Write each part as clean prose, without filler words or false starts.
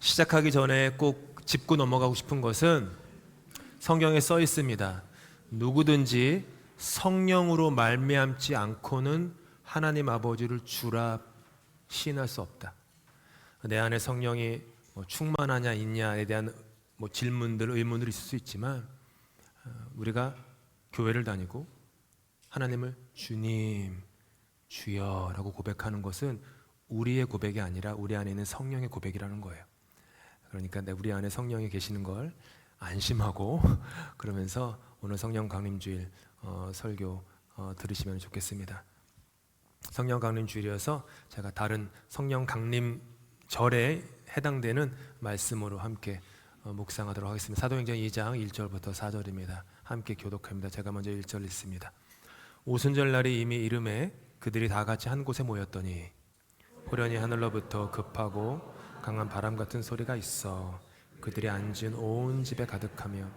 시작하기 전에 꼭 짚고 넘어가고 싶은 것은 성경에 써 있습니다. 누구든지 성령으로 말미암지 않고는 하나님 아버지를 주라 시인할 수 없다. 내 안에 성령이 충만하냐 있냐에 대한 질문들, 의문들이 있을 수 있지만 우리가 교회를 다니고 하나님을 주님, 주여라고 고백하는 것은 우리의 고백이 아니라 우리 안에 있는 성령의 고백이라는 거예요. 그러니까 우리 안에 성령이 계시는 걸 안심하고 그러면서 오늘 성령 강림주일 설교 들으시면 좋겠습니다. 성령 강림주일이어서 제가 다른 성령 강림절에 해당되는 말씀으로 함께 묵상하도록 하겠습니다. 사도행전 2장 1절부터 4절입니다. 함께 교독합니다. 제가 먼저 1절 읽습니다. 오순절날이 이미 이름에 그들이 다 같이 한 곳에 모였더니 호련히 하늘로부터 급하고 강한 바람 같은 소리가 있어 그들이 앉은 온 집에 가득하며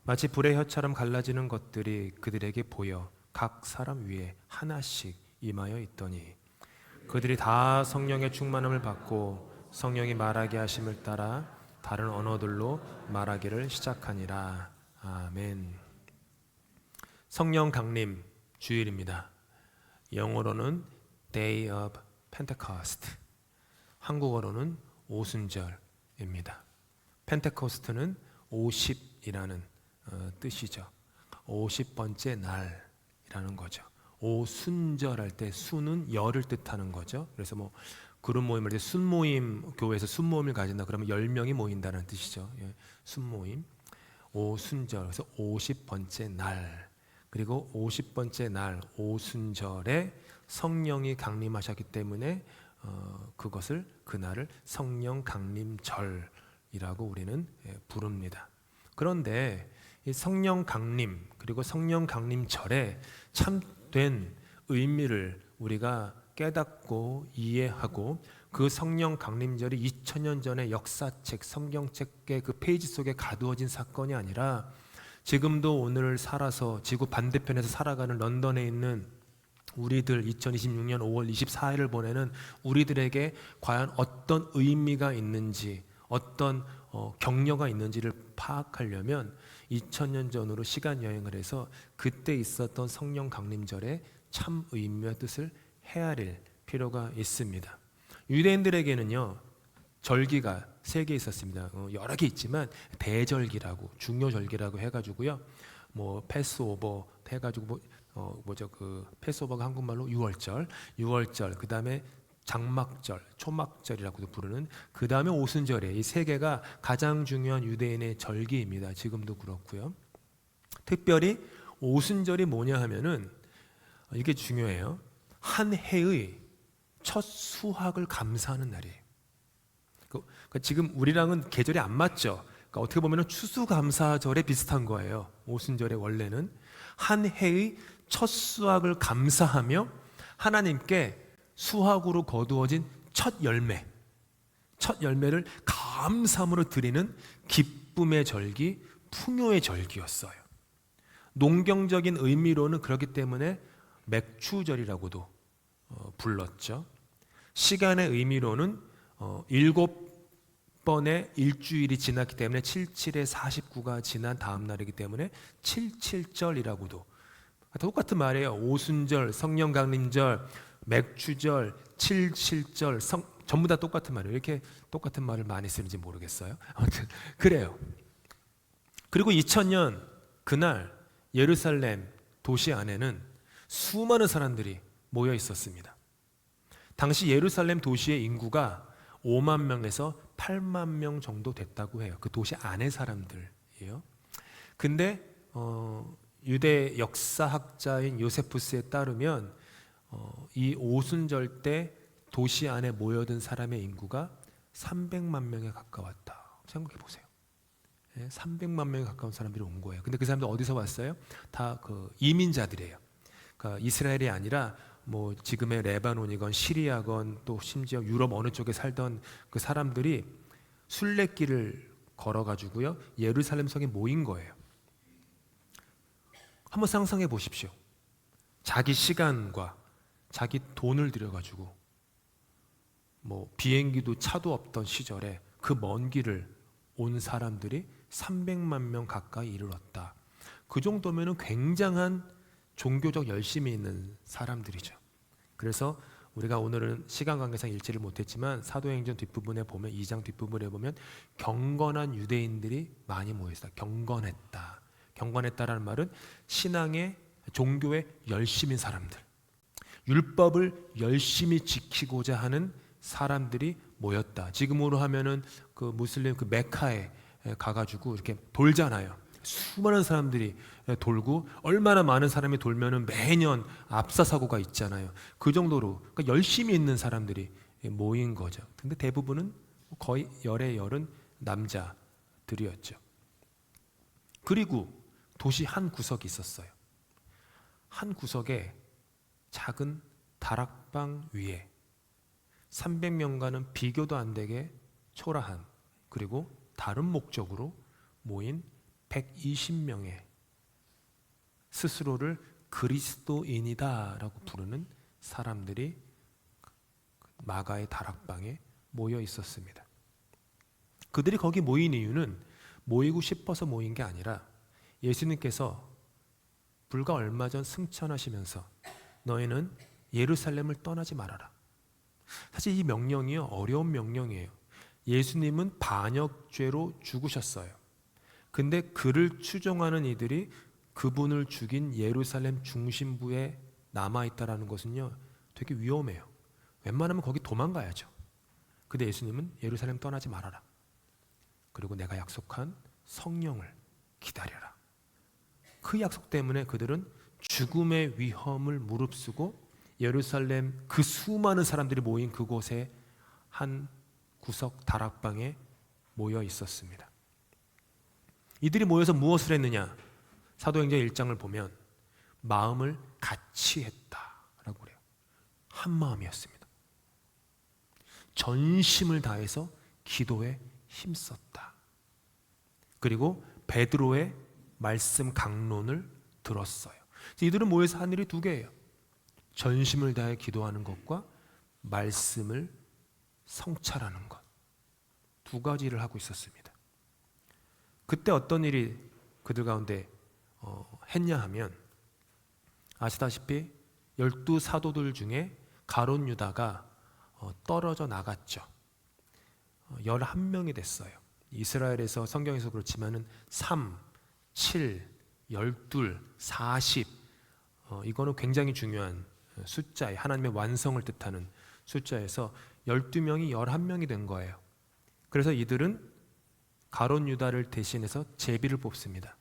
마치 불의 혀처럼 갈라지는 것들이 그들에게 보여 각 사람 위에 하나씩 임하여 있더니 그들이 다 성령의 충만함을 받고 성령이 말하게 하심을 따라 다른 언어들로 말하기를 시작하니라. 아멘. 성령 강림 주일입니다. 영어로는 Day of Pentecost, 한국어로는 오순절입니다. 펜테코스트는 50이라는 뜻이죠. 50번째 날이라는 거죠. 오순절할 때 순은 열을 뜻하는 거죠. 그래서 그룹 모임을 할 때 순모임, 교회에서 순모임을 가진다 그러면 10명이 모인다는 뜻이죠. 순모임. 오순절, 그래서 50번째 날. 그리고 50번째 날 오순절에 성령이 강림하셨기 때문에 그날을 성령 강림절이라고 우리는 부릅니다. 그런데 이 성령 강림 그리고 성령 강림절에 참된 의미를 우리가 깨닫고 이해하고 그 성령 강림절이 2000년 전의 역사책, 성경책의 그 페이지 속에 가두어진 사건이 아니라 지금도 오늘을 살아서 지구 반대편에서 살아가는 런던에 있는 우리들 2026년 5월 24일을 보내는 우리들에게 과연 어떤 의미가 있는지 어떤 격려가 있는지를 파악하려면 2000년 전으로 시간 여행을 해서 그때 있었던 성령 강림절의 참 의미와 뜻을 헤아릴 필요가 있습니다. 유대인들에게는요 절기가 3개 있었습니다. 여러 개 있지만 대절기라고 중요절기라고 해가지고요 패스오버 해가지고 패스오버가 한국말로 6월절, 그 다음에 장막절, 초막절이라고도 부르는 그 다음에 오순절에 이 3개가 가장 중요한 유대인의 절기입니다. 지금도 그렇고요. 특별히 오순절이 뭐냐 하면은 이게 중요해요. 한 해의 첫 수확을 감사하는 날이에요. 그러니까 지금 우리랑은 계절이 안 맞죠. 그러니까 어떻게 보면 추수감사절에 비슷한 거예요. 오순절의 원래는 한 해의 첫 수확을 감사하며 하나님께 수확으로 거두어진 첫 열매를 감사함으로 드리는 기쁨의 절기, 풍요의 절기였어요. 농경적인 의미로는 그렇기 때문에 맥추절이라고도 불렀죠. 시간의 의미로는 7번의 일주일이 지났기 때문에 77에 49가 지난 다음 날이기 때문에 77절이라고도 똑같은 말이에요. 오순절, 성령 강림절, 맥추절, 77절 전부 다 똑같은 말이에요. 이렇게 똑같은 말을 많이 쓰는지 모르겠어요. 아무튼 그래요. 그리고 2000년 그날 예루살렘 도시 안에는 수많은 사람들이 모여 있었습니다. 당시 예루살렘 도시의 인구가 5만 명에서 8만 명 정도 됐다고 해요. 그 도시 안의 사람들이에요. 근데 유대 역사학자인 요세푸스에 따르면 이 오순절 때 도시 안에 모여든 사람의 인구가 300만 명에 가까웠다. 생각해 보세요. 300만 명에 가까운 사람들이 온 거예요. 근데 그 사람들 어디서 왔어요? 다 이민자들이에요. 그러니까 이스라엘이 아니라 지금의 레바논이건 시리아건 또 심지어 유럽 어느 쪽에 살던 그 사람들이 순례길을 걸어가지고요 예루살렘 성에 모인 거예요. 한번 상상해 보십시오. 자기 시간과 자기 돈을 들여가지고 비행기도 차도 없던 시절에 그 먼 길을 온 사람들이 300만 명 가까이 이르렀다. 그 정도면은 굉장한 종교적 열심이 있는 사람들이죠. 그래서 우리가 오늘은 시간 관계상 읽지를 못했지만 사도행전 뒷부분에 보면 2장 뒷부분에 보면 경건한 유대인들이 많이 모였다. 경건했다. 경건했다라는 말은 신앙의 종교에 열심인 사람들, 율법을 열심히 지키고자 하는 사람들이 모였다. 지금으로 하면은 그 무슬림 그 메카에 가가지고 이렇게 돌잖아요. 수많은 사람들이 돌고 얼마나 많은 사람이 돌면은 매년 압사 사고가 있잖아요. 그 정도로 그러니까 열심히 있는 사람들이 모인 거죠. 근데 대부분은 거의 열의 열은 남자들이었죠. 그리고 도시 한 구석이 있었어요. 한 구석에 작은 다락방 위에 300명과는 비교도 안 되게 초라한 그리고 다른 목적으로 모인 120명의 스스로를 그리스도인이다라고 부르는 사람들이 마가의 다락방에 모여 있었습니다. 그들이 거기 모인 이유는 모이고 싶어서 모인 게 아니라 예수님께서 불과 얼마 전 승천하시면서 너희는 예루살렘을 떠나지 말아라. 사실 이 명령이요 어려운 명령이에요. 예수님은 반역죄로 죽으셨어요. 근데 그를 추종하는 이들이 그분을 죽인 예루살렘 중심부에 남아있다라는 것은요 되게 위험해요. 웬만하면 거기 도망가야죠. 근데 예수님은 예루살렘 떠나지 말아라. 그리고 내가 약속한 성령을 기다려라. 그 약속 때문에 그들은 죽음의 위험을 무릅쓰고 예루살렘 그 수많은 사람들이 모인 그곳에 한 구석 다락방에 모여 있었습니다. 이들이 모여서 무엇을 했느냐? 사도행전 1장을 보면 마음을 같이 했다라고 그래요. 한 마음이었습니다. 전심을 다해서 기도에 힘썼다. 그리고 베드로의 말씀 강론을 들었어요. 이들은 모여서 한 일이 두 개예요. 전심을 다해 기도하는 것과 말씀을 성찰하는 것. 두 가지를 하고 있었습니다. 그때 어떤 일이 그들 가운데 했냐 하면 아시다시피 12 사도들 중에 가룟 유다가 떨어져 나갔죠. 11명이 됐어요. 이스라엘에서 성경에서 그렇지만은 3, 7, 12, 40 이거는 굉장히 중요한 숫자예요. 하나님의 완성을 뜻하는 숫자에서 12명이 11명이 된 거예요. 그래서 이들은 가룟 유다를 대신해서 제비를 뽑습니다.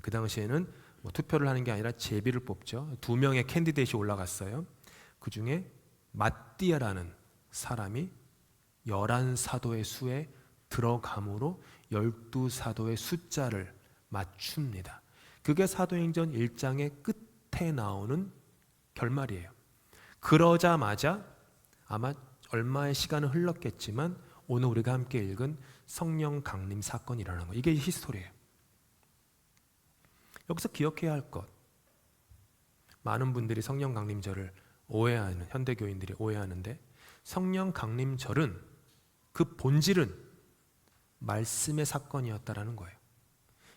그 당시에는 뭐 투표를 하는 게 아니라 제비를 뽑죠. 2명의 캔디데이트이 올라갔어요. 그 중에 마띠아라는 사람이 11사도의 수에 들어감으로 12사도의 숫자를 맞춥니다. 그게 사도행전 1장의 끝에 나오는 결말이에요. 그러자마자 아마 얼마의 시간은 흘렀겠지만 오늘 우리가 함께 읽은 성령 강림 사건이 일어난 거. 이게 히스토리예요. 여기서 기억해야 할 것. 많은 분들이 성령 강림절을 오해하는 현대교인들이 오해하는데 성령 강림절은 그 본질은 말씀의 사건이었다라는 거예요.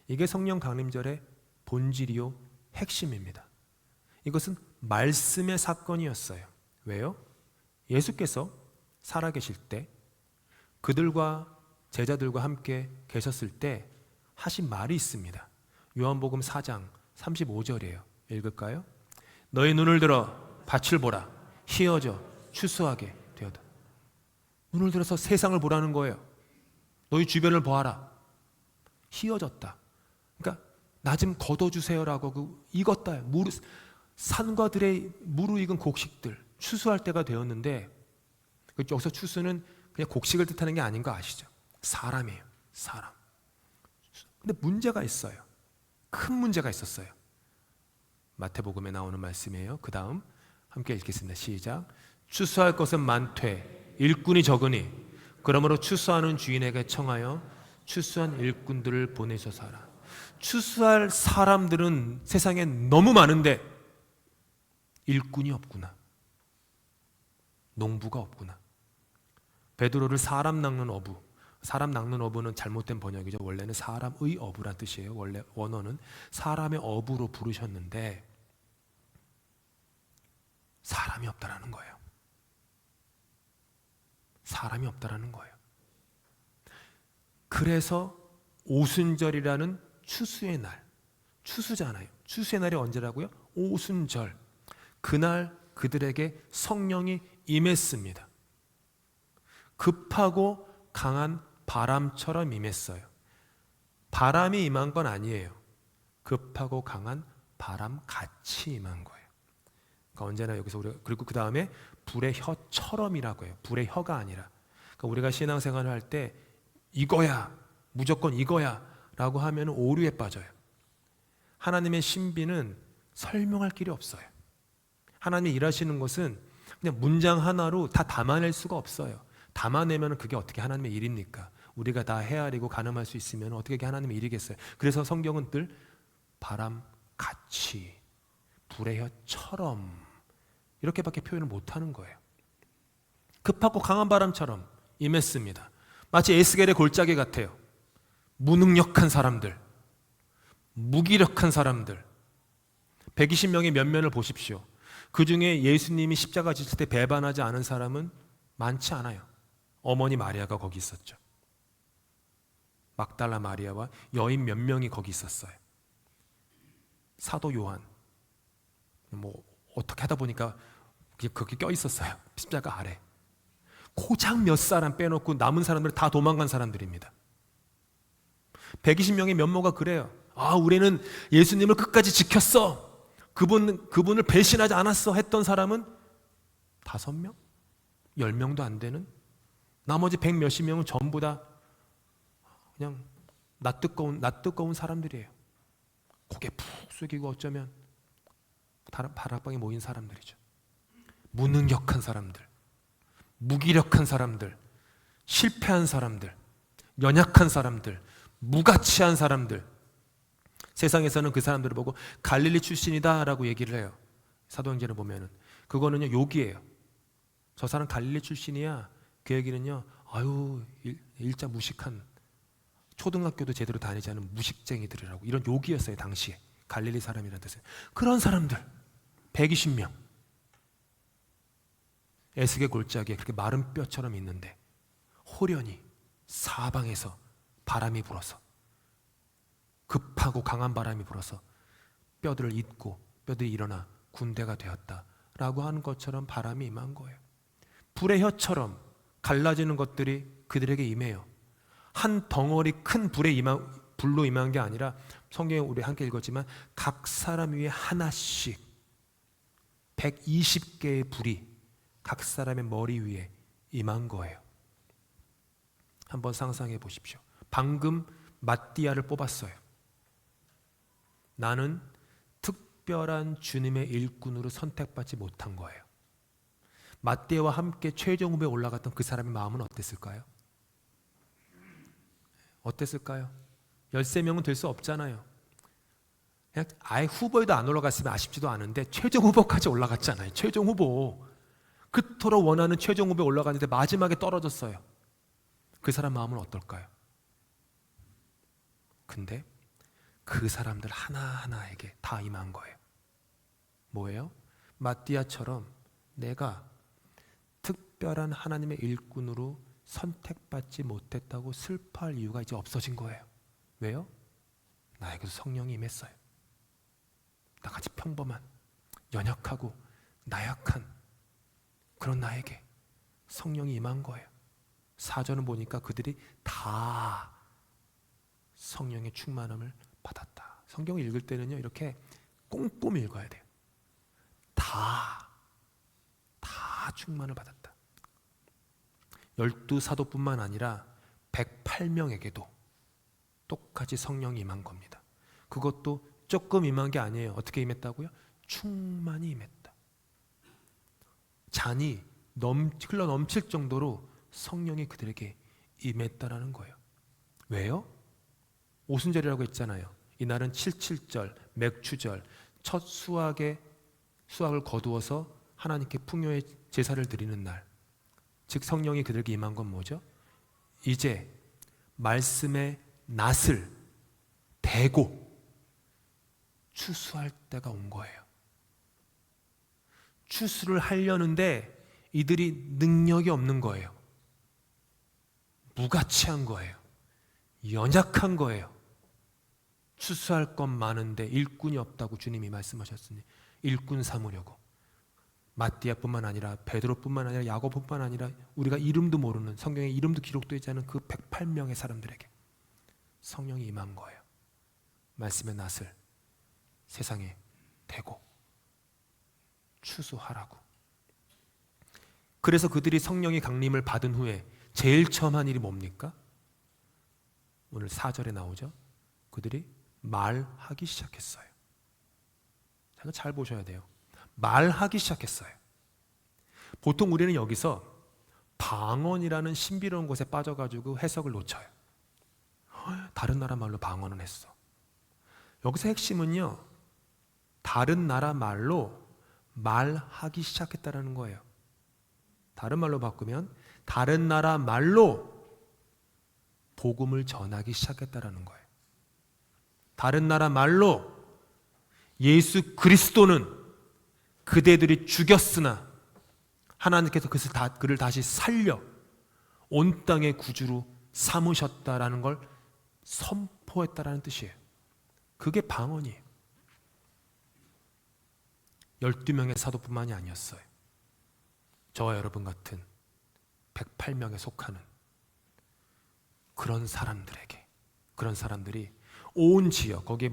이게 성령 강림절의 본질이요 핵심입니다. 이것은 말씀의 사건이었어요. 왜요? 예수께서 살아계실 때 그들과 제자들과 함께 계셨을 때 하신 말이 있습니다. 요한복음 4장 35절이에요. 읽을까요? 너희 눈을 들어 밭을 보라. 희어져 추수하게 되었다. 눈을 들어서 세상을 보라는 거예요. 너희 주변을 보아라. 희어졌다. 그러니까 나 좀 걷어주세요라고 익었다. 산과 들의 무르익은 곡식들 추수할 때가 되었는데 여기서 추수는 그냥 곡식을 뜻하는 게 아닌 거 아시죠? 사람이에요. 사람. 근데 문제가 있어요. 큰 문제가 있었어요. 마태복음에 나오는 말씀이에요. 그 다음 함께 읽겠습니다. 시작. 추수할 것은 많되 일꾼이 적으니 그러므로 추수하는 주인에게 청하여 추수한 일꾼들을 보내셔서 하라. 추수할 사람들은 세상에 너무 많은데 일꾼이 없구나. 농부가 없구나. 베드로를 사람 낚는 어부, 사람 낚는 어부는 잘못된 번역이죠. 원래는 사람의 어부란 뜻이에요. 원래 원어는 사람의 어부로 부르셨는데 사람이 없다라는 거예요. 사람이 없다라는 거예요. 그래서 오순절이라는 추수의 날, 추수잖아요. 추수의 날이 언제라고요? 오순절. 그날 그들에게 성령이 임했습니다. 급하고 강한 바람처럼 임했어요. 바람이 임한 건 아니에요. 급하고 강한 바람 같이 임한 거예요. 그러니까 언제나 여기서 우리가, 그리고 그 다음에 불의 혀처럼이라고 해요. 불의 혀가 아니라. 그러니까 우리가 신앙생활을 할 때 이거야, 무조건 이거야 라고 하면 오류에 빠져요. 하나님의 신비는 설명할 길이 없어요. 하나님이 일하시는 것은 그냥 문장 하나로 다 담아낼 수가 없어요. 담아내면 그게 어떻게 하나님의 일입니까? 우리가 다 헤아리고 가늠할 수 있으면 어떻게 하나님의 일이겠어요? 그래서 성경은 늘 바람같이 불의 혀처럼 이렇게밖에 표현을 못하는 거예요. 급하고 강한 바람처럼 임했습니다. 마치 에스겔의 골짜기 같아요. 무능력한 사람들, 무기력한 사람들, 120명의 면면을 보십시오. 그 중에 예수님이 십자가 지실 때 배반하지 않은 사람은 많지 않아요. 어머니 마리아가 거기 있었죠. 막달라 마리아와 여인 몇 명이 거기 있었어요. 사도 요한, 뭐 어떻게 하다 보니까 거기 껴 있었어요. 십자가 아래. 고작 몇 사람 빼놓고 남은 사람들 다 도망간 사람들입니다. 120명의 면모가 그래요. 아, 우리는 예수님을 끝까지 지켰어. 그분을 배신하지 않았어 했던 사람은 5명? 10명도 안 되는, 나머지 100 몇십 명은 전부 다 그냥 낯뜨거운 사람들이에요. 고개 푹 숙이고 어쩌면 다락방에 모인 사람들이죠. 무능력한 사람들, 무기력한 사람들, 실패한 사람들, 연약한 사람들, 무가치한 사람들. 세상에서는 그 사람들을 보고 갈릴리 출신이다 라고 얘기를 해요. 사도행전을 보면은 그거는요 욕이에요. 저 사람 갈릴리 출신이야. 그 얘기는요, 아유 일자 무식한, 초등학교도 제대로 다니지 않은 무식쟁이들이라고, 이런 욕이었어요 당시에. 갈릴리 사람이라는 뜻은 그런 사람들 120명 에스겔 골짜기에 그렇게 마른 뼈처럼 있는데 호련히 사방에서 바람이 불어서, 급하고 강한 바람이 불어서 뼈들을 잇고 뼈들이 일어나 군대가 되었다라고 하는 것처럼 바람이 임한 거예요. 불의 혀처럼 갈라지는 것들이 그들에게 임해요. 한 덩어리 큰 불로 임한 게 아니라, 성경에 우리 함께 읽었지만 각 사람 위에 하나씩 120개의 불이 각 사람의 머리 위에 임한 거예요. 한번 상상해 보십시오. 방금 마띠아를 뽑았어요. 나는 특별한 주님의 일꾼으로 선택받지 못한 거예요. 마띠아와 함께 최종 후보에 올라갔던 그 사람의 마음은 어땠을까요? 어땠을까요? 13명은 될 수 없잖아요. 그냥 아예 후보에도 안 올라갔으면 아쉽지도 않은데 최종 후보까지 올라갔잖아요. 최종 후보. 그토록 원하는 최종 후보에 올라갔는데 마지막에 떨어졌어요. 그 사람 마음은 어떨까요? 근데 그 사람들 하나하나에게 다 임한 거예요. 뭐예요? 마띠아처럼 내가 특별한 하나님의 일꾼으로 선택받지 못했다고 슬퍼할 이유가 이제 없어진 거예요. 왜요? 나에게도 성령이 임했어요. 나같이 평범한, 연약하고 나약한 그런 나에게 성령이 임한 거예요. 사전을 보니까 그들이 다 성령의 충만함을 받았다. 성경을 읽을 때는요, 이렇게 꼼꼼히 읽어야 돼요. 다 충만을 받았다. 12사도뿐만 아니라 108명에게도 똑같이 성령이 임한 겁니다. 그것도 조금 임한 게 아니에요. 어떻게 임했다고요? 충만히 임했다. 잔이 흘러 넘칠 정도로 성령이 그들에게 임했다라는 거예요. 왜요? 오순절이라고 했잖아요. 이날은 77절, 맥추절, 첫 수확을 거두어서 하나님께 풍요의 제사를 드리는 날. 즉 성령이 그들에게 임한 건 뭐죠? 이제 말씀의 낫을 대고 추수할 때가 온 거예요. 추수를 하려는데 이들이 능력이 없는 거예요. 무가치한 거예요. 연약한 거예요. 추수할 것 많은데 일꾼이 없다고 주님이 말씀하셨으니 일꾼 삼으려고. 마띠아뿐만 아니라 베드로뿐만 아니라 야고보뿐만 아니라 우리가 이름도 모르는, 성경에 이름도 기록되어 있지 않은 그 108명의 사람들에게 성령이 임한 거예요. 말씀의 낫을 세상에 대고 추수하라고. 그래서 그들이 성령의 강림을 받은 후에 제일 처음 한 일이 뭡니까? 오늘 4절에 나오죠. 그들이 말하기 시작했어요. 이거 잘 보셔야 돼요. 말하기 시작했어요. 보통 우리는 여기서 방언이라는 신비로운 것에 빠져가지고 해석을 놓쳐요. 다른 나라 말로 방언은 했어. 여기서 핵심은요, 다른 나라 말로 말하기 시작했다는 거예요. 다른 말로 바꾸면 다른 나라 말로 복음을 전하기 시작했다는 거예요. 다른 나라 말로 예수 그리스도는 그대들이 죽였으나 하나님께서 그를 다시 살려 온 땅의 구주로 삼으셨다라는 걸 선포했다라는 뜻이에요. 그게 방언이에요. 12명의 사도뿐만이 아니었어요. 저와 여러분 같은 108명에 속하는 그런 사람들에게, 그런 사람들이 온 지역, 거기에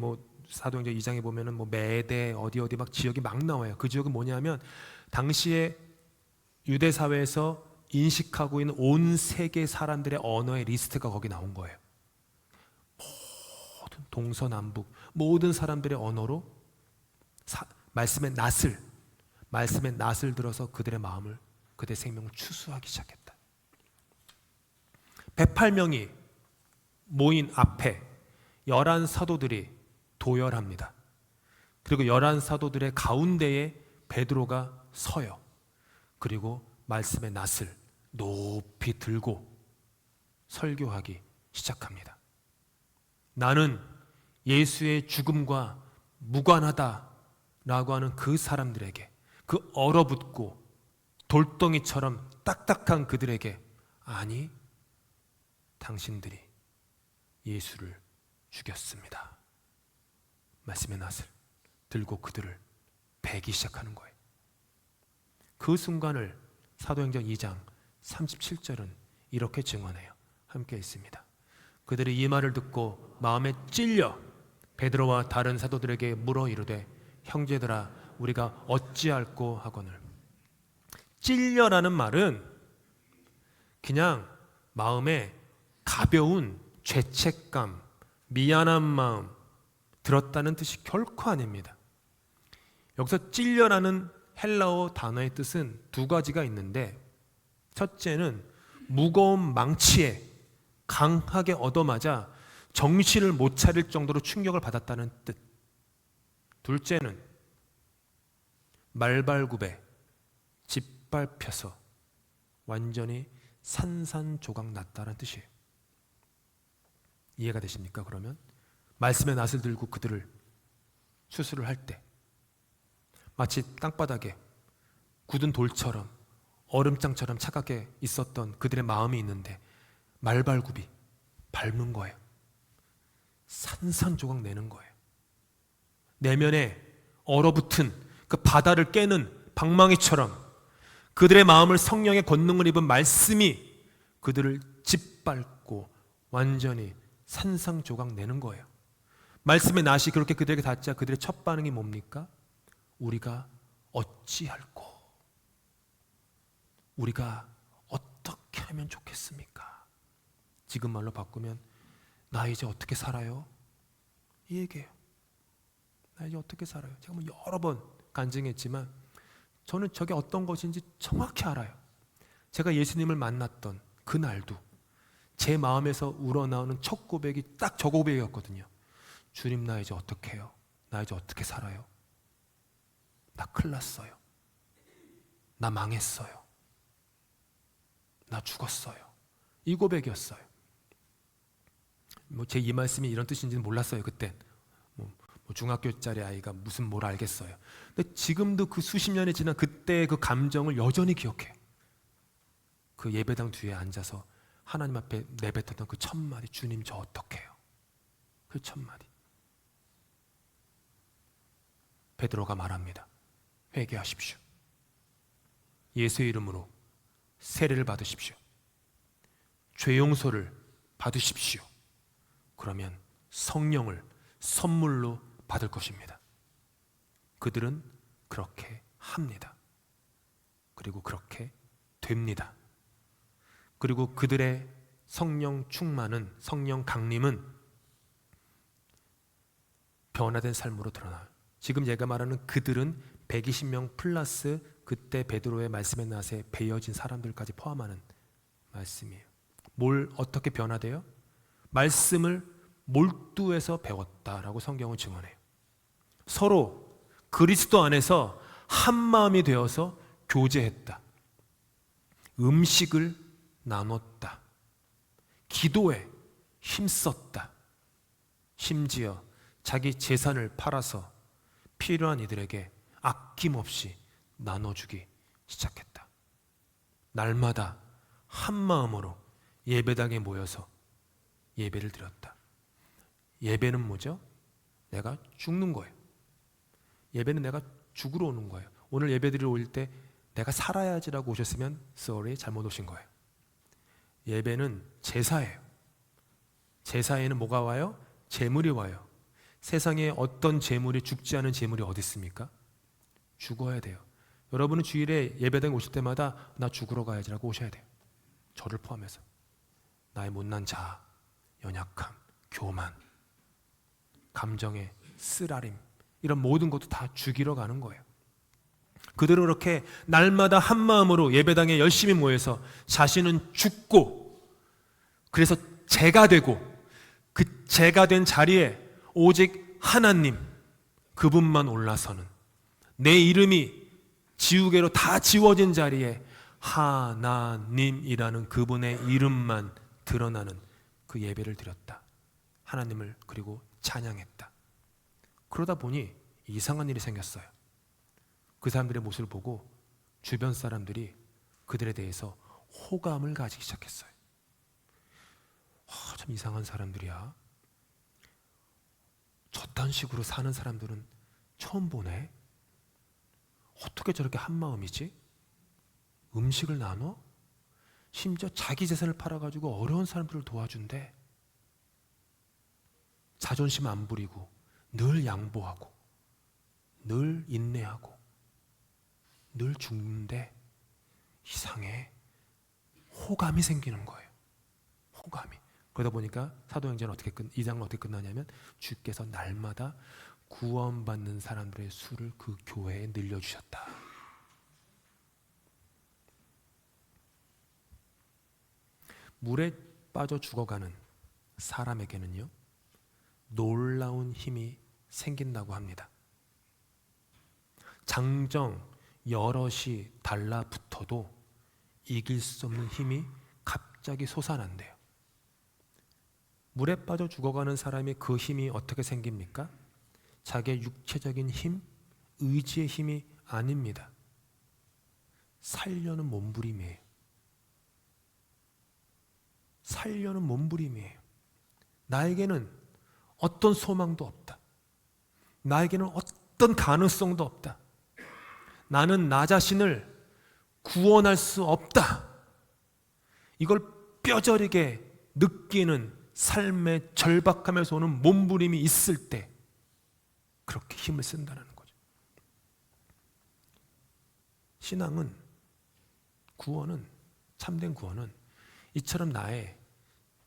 사도행전 2장에 보면은 메대 어디 막 지역이 막 나와요. 그 지역은 뭐냐면 당시에 유대 사회에서 인식하고 있는 온 세계 사람들의 언어의 리스트가 거기 나온 거예요. 모든 동서남북 모든 사람들의 언어로 말씀의 낫을 들어서 그들의 마음을, 그들의 생명을 추수하기 시작했다. 108명이 모인 앞에 11 사도들이 도열합니다. 그리고 11 사도들의 가운데에 베드로가 서요. 그리고 말씀의 낫을 높이 들고 설교하기 시작합니다. 나는 예수의 죽음과 무관하다라고 하는 그 사람들에게, 그 얼어붙고 돌덩이처럼 딱딱한 그들에게, 아니, 당신들이 예수를 죽였습니다. 말씀의 낫을 들고 그들을 베기 시작하는 거예요. 그 순간을 사도행전 2장 37절은 이렇게 증언해요. 함께 있습니다. 그들이 이 말을 듣고 마음에 찔려 베드로와 다른 사도들에게 물어 이르되 형제들아 우리가 어찌할꼬 하거늘. 찔려라는 말은 그냥 마음에 가벼운 죄책감, 미안한 마음 들었다는 뜻이 결코 아닙니다. 여기서 찔려라는 헬라어 단어의 뜻은 두 가지가 있는데, 첫째는 무거운 망치에 강하게 얻어맞아 정신을 못 차릴 정도로 충격을 받았다는 뜻. 둘째는 말발굽에 짓밟혀서 완전히 산산조각 났다는 뜻이에요. 이해가 되십니까? 그러면 말씀의 낫을 들고 그들을 추수를 할 때 마치 땅바닥에 굳은 돌처럼 얼음장처럼 차갑게 있었던 그들의 마음이 있는데 말발굽이 밟는 거예요. 산산조각 내는 거예요. 내면에 얼어붙은 그 바다를 깨는 방망이처럼 그들의 마음을 성령의 권능을 입은 말씀이 그들을 짓밟고 완전히 산산조각 내는 거예요. 말씀의 낫이 그렇게 그들에게 닿자 그들의 첫 반응이 뭡니까? 우리가 어찌할꼬? 우리가 어떻게 하면 좋겠습니까? 지금 말로 바꾸면 나 이제 어떻게 살아요? 이 얘기예요. 나 이제 어떻게 살아요? 제가 여러 번 간증했지만 저는 저게 어떤 것인지 정확히 알아요. 제가 예수님을 만났던 그날도 제 마음에서 우러나오는 첫 고백이 딱 저 고백이었거든요. 주님 나 이제 어떻게 해요? 나 이제 어떻게 살아요? 나 큰일 났어요. 나 망했어요. 나 죽었어요. 이 고백이었어요. 제 이 말씀이 이런 뜻인지는 몰랐어요. 그때 중학교짜리 아이가 무슨 뭘 알겠어요. 근데 지금도 그 수십 년이 지난 그때의 그 감정을 여전히 기억해요. 그 예배당 뒤에 앉아서 하나님 앞에 내뱉었던 그 첫 마디, 주님 저 어떡해요? 그 첫 마디. 베드로가 말합니다. 회개하십시오. 예수의 이름으로 세례를 받으십시오. 죄 용서를 받으십시오. 그러면 성령을 선물로 받을 것입니다. 그들은 그렇게 합니다. 그리고 그렇게 됩니다. 그리고 그들의 성령 충만은, 성령 강림은 변화된 삶으로 드러나요. 지금 제가 말하는 그들은 120명 플러스 그때 베드로의 말씀에 나세 베어진 사람들까지 포함하는 말씀이에요. 뭘 어떻게 변화돼요? 말씀을 몰두해서 배웠다라고 성경은 증언해요. 서로 그리스도 안에서 한 마음이 되어서 교제했다. 음식을 나눴다. 기도에 힘썼다. 심지어 자기 재산을 팔아서 필요한 이들에게 아낌없이 나눠주기 시작했다. 날마다 한 마음으로 예배당에 모여서 예배를 드렸다. 예배는 뭐죠? 내가 죽는 거예요. 예배는 내가 죽으러 오는 거예요. 오늘 예배 드리러 올 때 내가 살아야지라고 오셨으면 sorry, 잘못 오신 거예요. 예배는 제사예요. 제사에는 뭐가 와요? 제물이 와요. 세상에 어떤 제물이 죽지 않은 제물이 어디 있습니까? 죽어야 돼요. 여러분은 주일에 예배당에 오실 때마다 나 죽으러 가야지라고 오셔야 돼요. 저를 포함해서. 나의 못난 자아, 연약함, 교만, 감정의 쓰라림, 이런 모든 것도 다 죽이러 가는 거예요. 그들은 그렇게 날마다 한 마음으로 예배당에 열심히 모여서 자신은 죽고, 그래서 제가 되고, 그 제가 된 자리에 오직 하나님, 그분만 올라서는, 내 이름이 지우개로 다 지워진 자리에 하나님이라는 그분의 이름만 드러나는 그 예배를 드렸다. 하나님을 그리고 찬양했다. 그러다 보니 이상한 일이 생겼어요. 그 사람들의 모습을 보고 주변 사람들이 그들에 대해서 호감을 가지기 시작했어요. 참 이상한 사람들이야. 저딴 식으로 사는 사람들은 처음 보네. 어떻게 저렇게 한 마음이지? 음식을 나눠? 심지어 자기 재산을 팔아가지고 어려운 사람들을 도와준대. 자존심 안 부리고 늘 양보하고 늘 인내하고 늘 죽는데 이상해. 호감이 생기는 거예요. 호감이. 그러다 보니까 사도행전은 2장은 어떻게 끝나냐면 주께서 날마다 구원받는 사람들의 수를 그 교회에 늘려주셨다. 물에 빠져 죽어가는 사람에게는요, 놀라운 힘이 생긴다고 합니다. 장정 여럿이 달라붙어도 이길 수 없는 힘이 갑자기 솟아난대요. 물에 빠져 죽어가는 사람이 그 힘이 어떻게 생깁니까? 자기의 육체적인 힘, 의지의 힘이 아닙니다. 살려는 몸부림이에요. 살려는 몸부림이에요. 나에게는 어떤 소망도 없다. 나에게는 어떤 가능성도 없다. 나는 나 자신을 구원할 수 없다. 이걸 뼈저리게 느끼는 삶의 절박함에서 오는 몸부림이 있을 때 그렇게 힘을 쓴다는 거죠. 신앙은, 구원은, 참된 구원은 이처럼 나의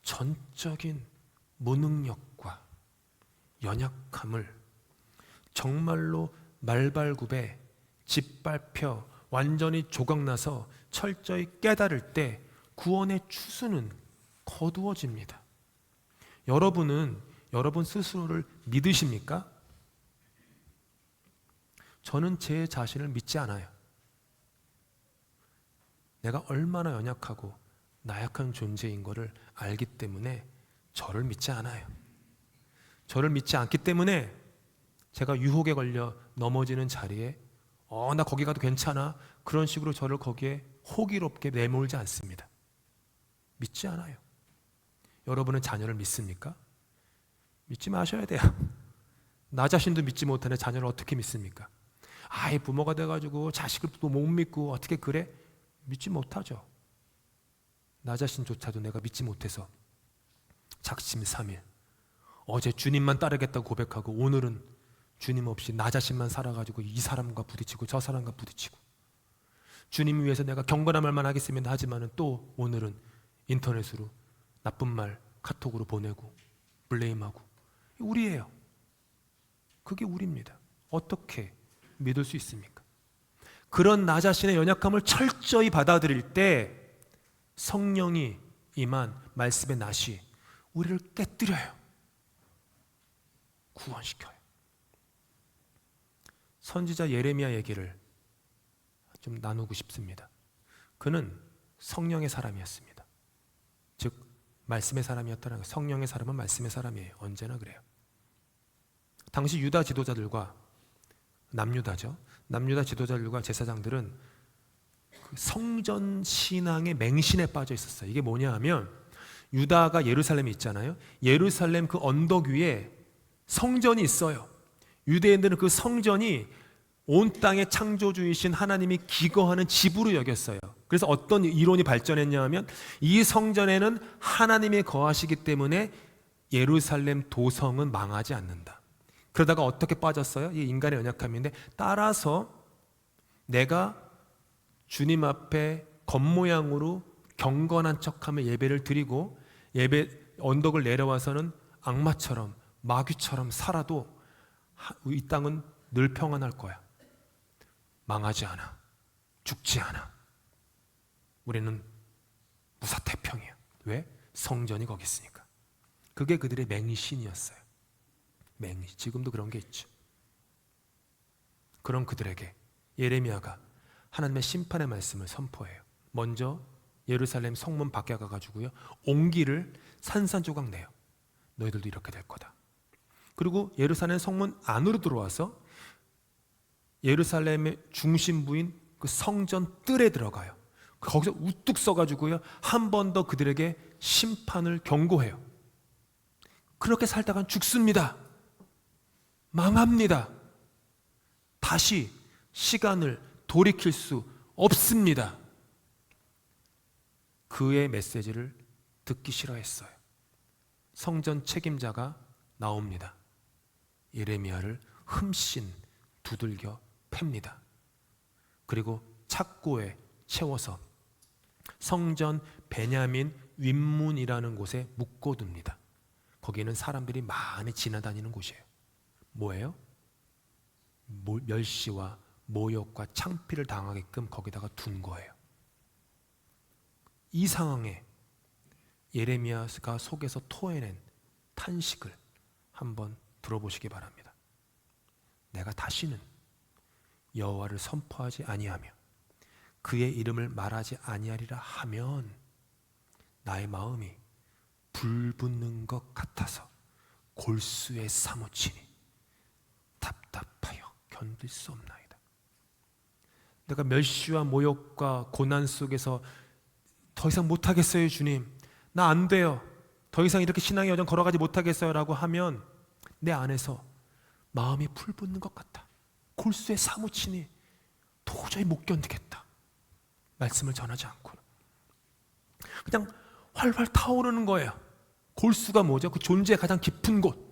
전적인 무능력과 연약함을 정말로 말발굽에 짓밟혀 완전히 조각나서 철저히 깨달을 때 구원의 추수는 거두어집니다. 여러분은 여러분 스스로를 믿으십니까? 저는 제 자신을 믿지 않아요. 내가 얼마나 연약하고 나약한 존재인 것을 알기 때문에 저를 믿지 않아요. 저를 믿지 않기 때문에 제가 유혹에 걸려 넘어지는 자리에 나 거기 가도 괜찮아, 그런 식으로 저를 거기에 호기롭게 내몰지 않습니다. 믿지 않아요. 여러분은 자녀를 믿습니까? 믿지 마셔야 돼요. 나 자신도 믿지 못하는 자녀를 어떻게 믿습니까? 부모가 돼가지고 자식을 또 못 믿고 어떻게 그래? 믿지 못하죠. 나 자신조차도 내가 믿지 못해서 작심삼일, 어제 주님만 따르겠다고 고백하고 오늘은 주님 없이 나 자신만 살아가지고 이 사람과 부딪히고 저 사람과 부딪히고, 주님 위해서 내가 경건한 말만 하겠으면 하지만은 또 오늘은 인터넷으로 나쁜 말 카톡으로 보내고 블레임하고. 우리예요. 그게 우리입니다. 어떻게 믿을 수 있습니까? 그런 나 자신의 연약함을 철저히 받아들일 때 성령이 임한 말씀의 낫이 우리를 깨뜨려요. 구원시켜요. 선지자 예레미야 얘기를 좀 나누고 싶습니다. 그는 성령의 사람이었습니다. 즉 말씀의 사람이었다는 거예요. 성령의 사람은 말씀의 사람이에요. 언제나 그래요. 당시 유다 지도자들과 남유다죠. 남유다 지도자들과 제사장들은 그 성전 신앙의 맹신에 빠져 있었어요. 이게 뭐냐 하면 유다가 예루살렘이 있잖아요. 예루살렘 그 언덕 위에 성전이 있어요. 유대인들은 그 성전이 온 땅의 창조주이신 하나님이 기거하는 집으로 여겼어요. 그래서 어떤 이론이 발전했냐 하면 이 성전에는 하나님이 거하시기 때문에 예루살렘 도성은 망하지 않는다. 그러다가 어떻게 빠졌어요? 이 인간의 연약함인데, 따라서 내가 주님 앞에 겉모양으로 경건한 척하며 예배를 드리고 예배 언덕을 내려와서는 악마처럼 마귀처럼 살아도 이 땅은 늘 평안할 거야. 망하지 않아. 죽지 않아. 우리는 무사태평이야. 왜? 성전이 거기 있으니까. 그게 그들의 맹신이었어요. 맹신. 지금도 그런 게 있죠. 그런 그들에게 예레미야가 하나님의 심판의 말씀을 선포해요. 먼저 예루살렘 성문 밖에 가가지고요, 옹기를 산산조각 내요. 너희들도 이렇게 될 거다. 그리고 예루살렘 성문 안으로 들어와서 예루살렘의 중심부인 그 성전 뜰에 들어가요. 거기서 우뚝 서가지고요, 한 번 더 그들에게 심판을 경고해요. 그렇게 살다간 죽습니다. 망합니다. 다시 시간을 돌이킬 수 없습니다. 그의 메시지를 듣기 싫어했어요. 성전 책임자가 나옵니다. 예레미야를 흠씬 두들겨 팹니다. 그리고 착고에 채워서 성전 베냐민 윗문이라는 곳에 묶어둡니다. 거기는 사람들이 많이 지나다니는 곳이에요. 뭐예요? 멸시와 모욕과 창피를 당하게끔 거기다가 둔 거예요. 이 상황에 예레미야가 속에서 토해낸 탄식을 한번 들어보시기 바랍니다. 내가 다시는 여호와를 선포하지 아니하며 그의 이름을 말하지 아니하리라 하면 나의 마음이 불붙는 것 같아서 골수에 사무치니 답답하여 견딜 수 없나이다. 내가 멸시와 모욕과 고난 속에서 더 이상 못하겠어요, 주님. 나 안 돼요. 더 이상 이렇게 신앙의 여정 걸어가지 못하겠어요 라고 하면 내 안에서 마음이 불붙는 것 같다. 골수에 사무치니 도저히 못 견디겠다. 말씀을 전하지 않고는 그냥 활활 타오르는 거예요. 골수가 뭐죠? 그 존재의 가장 깊은 곳.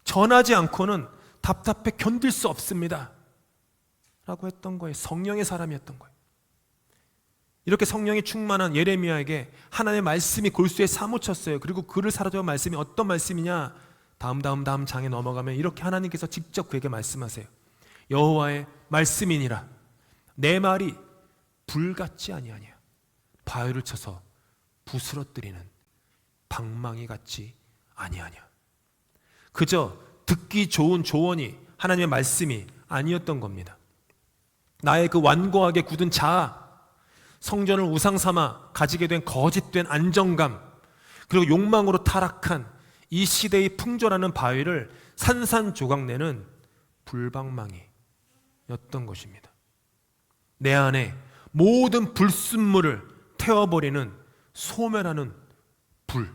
전하지 않고는 답답해 견딜 수 없습니다 라고 했던 거예요. 성령의 사람이었던 거예요. 이렇게 성령이 충만한 예레미야에게 하나님의 말씀이 골수에 사무쳤어요. 그리고 그를 사로잡은 말씀이 어떤 말씀이냐? 다음 장에 넘어가면 이렇게 하나님께서 직접 그에게 말씀하세요. 여호와의 말씀이니라. 내 말이 불같지 아니하냐. 바위를 쳐서 부스러뜨리는 방망이 같지 아니하냐. 그저 듣기 좋은 조언이 하나님의 말씀이 아니었던 겁니다. 나의 그 완고하게 굳은 자아, 성전을 우상 삼아 가지게 된 거짓된 안정감, 그리고 욕망으로 타락한 이 시대의 풍조라는 바위를 산산조각내는 불방망이였던 것입니다. 내 안에 모든 불순물을 태워버리는 소멸하는 불,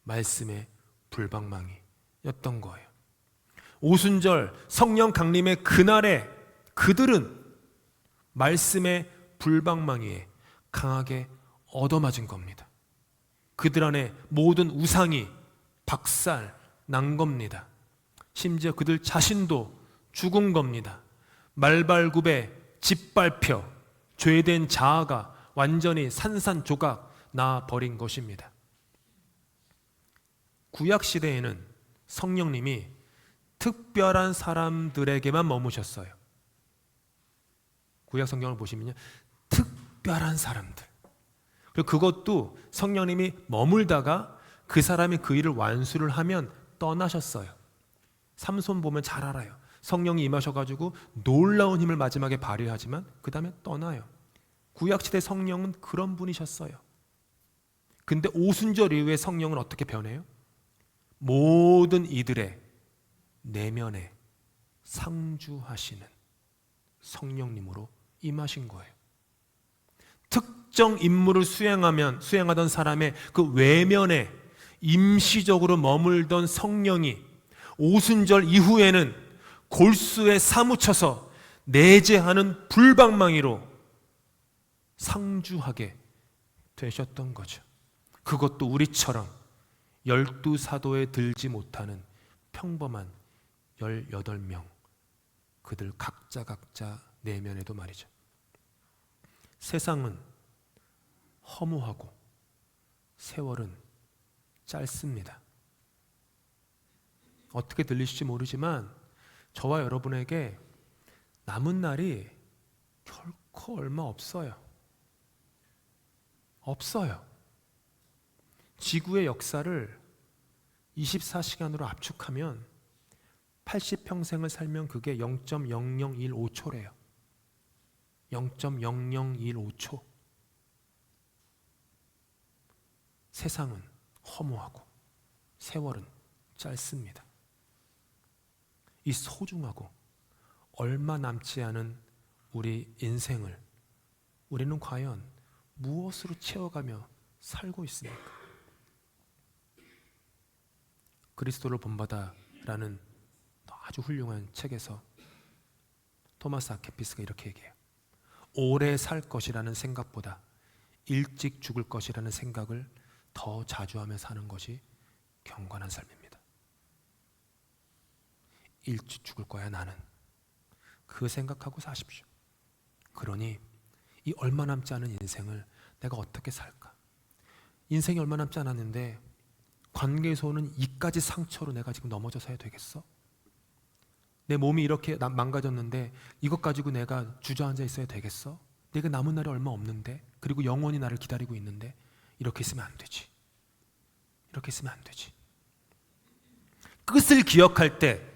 말씀의 불방망이였던 거예요. 오순절 성령 강림의 그날에 그들은 말씀의 불방망이에 강하게 얻어맞은 겁니다. 그들 안에 모든 우상이 박살 난 겁니다. 심지어 그들 자신도 죽은 겁니다. 말발굽에 짓밟혀 죄된 자아가 완전히 산산조각 나 버린 것입니다. 구약 시대에는 성령님이 특별한 사람들에게만 머무셨어요. 구약 성경을 보시면요, 특별한 사람들. 그리고 그것도 성령님이 머물다가 그 사람이 그 일을 완수를 하면 떠나셨어요. 삼손 보면 잘 알아요. 성령이 임하셔가지고 놀라운 힘을 마지막에 발휘하지만 그 다음에 떠나요. 구약시대 성령은 그런 분이셨어요. 근데 오순절 이후에 성령은 어떻게 변해요? 모든 이들의 내면에 상주하시는 성령님으로 임하신 거예요. 특정 임무를 수행하던 사람의 그 외면에 임시적으로 머물던 성령이 오순절 이후에는 골수에 사무쳐서 내재하는 불방망이로 상주하게 되셨던 거죠. 그것도 우리처럼 12사도에 들지 못하는 평범한 18명, 그들 각자 내면에도 말이죠. 세상은 허무하고 세월은 짧습니다. 어떻게 들리실지 모르지만 저와 여러분에게 남은 날이 결코 얼마 없어요. 없어요. 지구의 역사를 24시간으로 압축하면 80평생을 살면 그게 0.0015초래요. 0.0015초. 세상은 허무하고 세월은 짧습니다. 이 소중하고 얼마 남지 않은 우리 인생을 우리는 과연 무엇으로 채워가며 살고 있습니까? 그리스도를 본받아라는 아주 훌륭한 책에서 토마스 아케피스가 이렇게 얘기해요. 오래 살 것이라는 생각보다 일찍 죽을 것이라는 생각을 더 자주 하며 사는 것이 경건한 삶입니다. 일찍 죽을 거야 나는. 그 생각하고 사십시오. 그러니 이 얼마 남지 않은 인생을 내가 어떻게 살까? 인생이 얼마 남지 않았는데 관계에서 오는 이까지 상처로 내가 지금 넘어져 서야 되겠어? 내 몸이 이렇게 망가졌는데 이것 가지고 내가 주저앉아 있어야 되겠어? 내가 남은 날이 얼마 없는데, 그리고 영원히 나를 기다리고 있는데, 이렇게 있으면 안 되지. 이렇게 있으면 안 되지. 끝을 기억할 때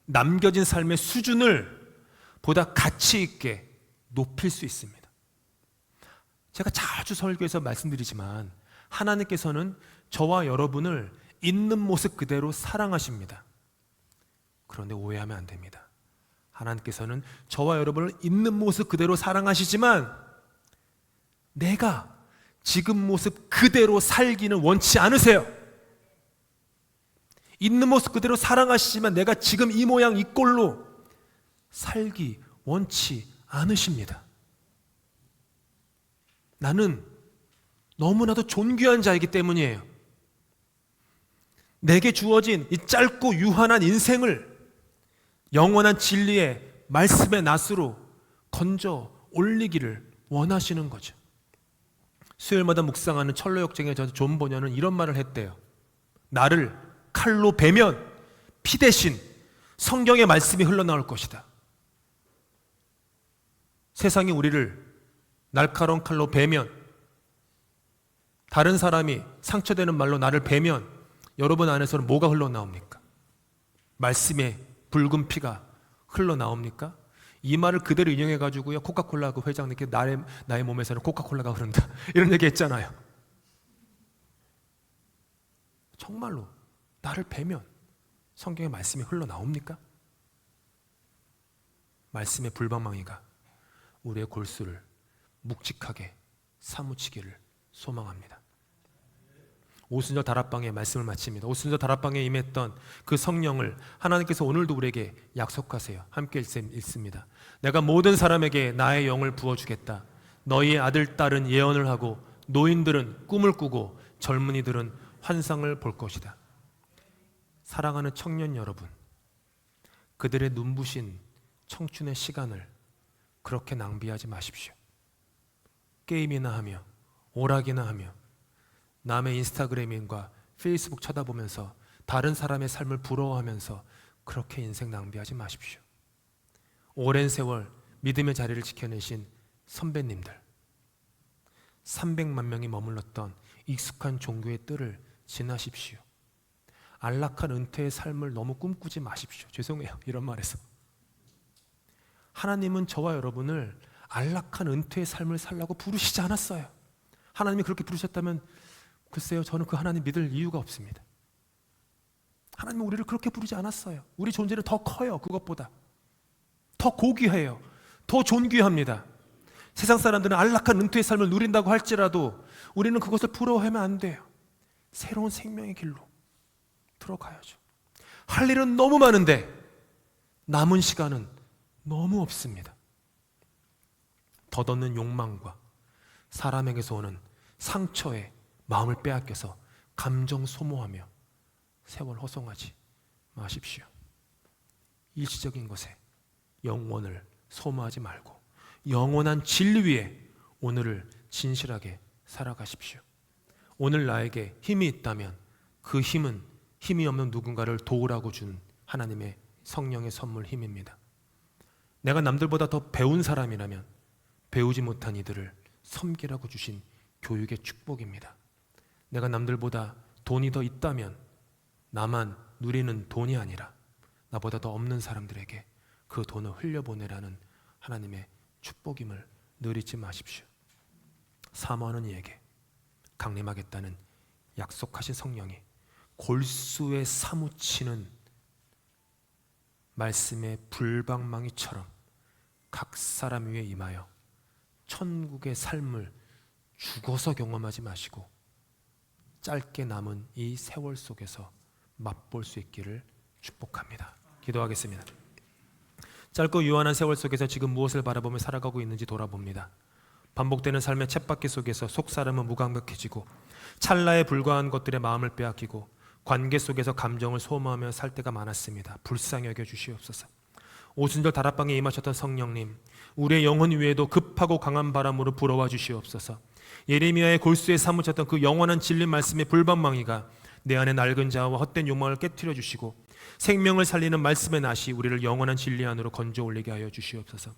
남겨진 삶의 수준을 보다 가치 있게 높일 수 있습니다. 제가 자주 설교에서 말씀드리지만 하나님께서는 저와 여러분을 있는 모습 그대로 사랑하십니다. 그런데 오해하면 안 됩니다. 하나님께서는 저와 여러분을 있는 모습 그대로 사랑하시지만 내가 지금 모습 그대로 살기는 원치 않으세요. 있는 모습 그대로 사랑하시지만 내가 지금 이 모양 이 꼴로 살기 원치 않으십니다. 나는 너무나도 존귀한 자이기 때문이에요. 내게 주어진 이 짧고 유한한 인생을 영원한 진리의 말씀의 낫으로 건져 올리기를 원하시는 거죠. 수요일마다 묵상하는 철로역정의 저자 존 보녀는 이런 말을 했대요. 나를 칼로 베면 피 대신 성경의 말씀이 흘러나올 것이다. 세상이 우리를 날카로운 칼로 베면, 다른 사람이 상처되는 말로 나를 베면 여러분 안에서는 뭐가 흘러나옵니까? 말씀의 붉은 피가 흘러나옵니까? 이 말을 그대로 인용해가지고요, 코카콜라 그 회장님께 나의 몸에서는 코카콜라가 흐른다 이런 얘기 했잖아요. 정말로 나를 베면 성경의 말씀이 흘러나옵니까? 말씀의 불방망이가 우리의 골수를 묵직하게 사무치기를 소망합니다. 오순절 다락방의 말씀을 마칩니다. 오순절 다락방에 임했던 그 성령을 하나님께서 오늘도 우리에게 약속하세요. 함께 읽습니다. 내가 모든 사람에게 나의 영을 부어주겠다. 너희의 아들, 딸은 예언을 하고 노인들은 꿈을 꾸고 젊은이들은 환상을 볼 것이다. 사랑하는 청년 여러분, 그들의 눈부신 청춘의 시간을 그렇게 낭비하지 마십시오. 게임이나 하며 오락이나 하며 남의 인스타그램과 페이스북 쳐다보면서 다른 사람의 삶을 부러워하면서 그렇게 인생 낭비하지 마십시오. 오랜 세월 믿음의 자리를 지켜내신 선배님들, 300만 명이 머물렀던 익숙한 종교의 뜰을 지나십시오. 안락한 은퇴의 삶을 너무 꿈꾸지 마십시오. 죄송해요, 이런 말해서. 하나님은 저와 여러분을 안락한 은퇴의 삶을 살라고 부르시지 않았어요. 하나님이 그렇게 부르셨다면 글쎄요, 저는 그 하나님 믿을 이유가 없습니다. 하나님은 우리를 그렇게 부르지 않았어요. 우리 존재는 더 커요. 그것보다 더 고귀해요. 더 존귀합니다. 세상 사람들은 안락한 은퇴의 삶을 누린다고 할지라도 우리는 그것을 부러워하면 안 돼요. 새로운 생명의 길로 들어가야죠. 할 일은 너무 많은데 남은 시간은 너무 없습니다. 덧없는 욕망과 사람에게서 오는 상처에 마음을 빼앗겨서 감정 소모하며 세월 허송하지 마십시오. 일시적인 것에 영원을 소모하지 말고 영원한 진리 위에 오늘을 진실하게 살아가십시오. 오늘 나에게 힘이 있다면 그 힘은 힘이 없는 누군가를 도우라고 준 하나님의 성령의 선물 힘입니다. 내가 남들보다 더 배운 사람이라면 배우지 못한 이들을 섬기라고 주신 교육의 축복입니다. 내가 남들보다 돈이 더 있다면 나만 누리는 돈이 아니라 나보다 더 없는 사람들에게 그 돈을 흘려보내라는 하나님의 축복임을 늘 잊지 마십시오. 사모하는 이에게 강림하겠다는 약속하신 성령이 골수에 사무치는 말씀의 불방망이처럼 각 사람 위에 임하여 천국의 삶을 죽어서 경험하지 마시고 짧게 남은 이 세월 속에서 맛볼 수 있기를 축복합니다. 기도하겠습니다. 짧고 유한한 세월 속에서 지금 무엇을 바라보며 살아가고 있는지 돌아봅니다. 반복되는 삶의 쳇바퀴 속에서 속사람은 무감각해지고 찰나에 불과한 것들에 마음을 빼앗기고 관계 속에서 감정을 소모하며 살 때가 많았습니다. 불쌍히 여겨 주시옵소서. 오순절 다락방에 임하셨던 성령님, 우리의 영혼 위에도 급하고 강한 바람으로 불어와 주시옵소서. 예레미야의 골수에 사무쳤던 그 영원한 진리 말씀의 불방망이가 내 안에 낡은 자아와 헛된 욕망을 깨트려 주시고 생명을 살리는 말씀의 낫이 우리를 영원한 진리 안으로 건져 올리게 하여 주시옵소서.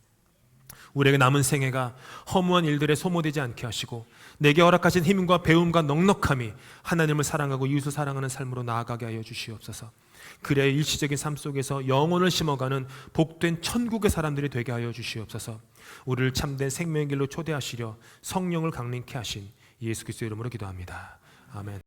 우리에게 남은 생애가 허무한 일들에 소모되지 않게 하시고 내게 허락하신 힘과 배움과 넉넉함이 하나님을 사랑하고 이웃을 사랑하는 삶으로 나아가게 하여 주시옵소서. 그래야 일시적인 삶 속에서 영혼을 심어가는 복된 천국의 사람들이 되게 하여 주시옵소서. 우리를 참된 생명의 길로 초대하시려 성령을 강림케 하신 예수 그리스도의 이름으로 기도합니다. 아멘.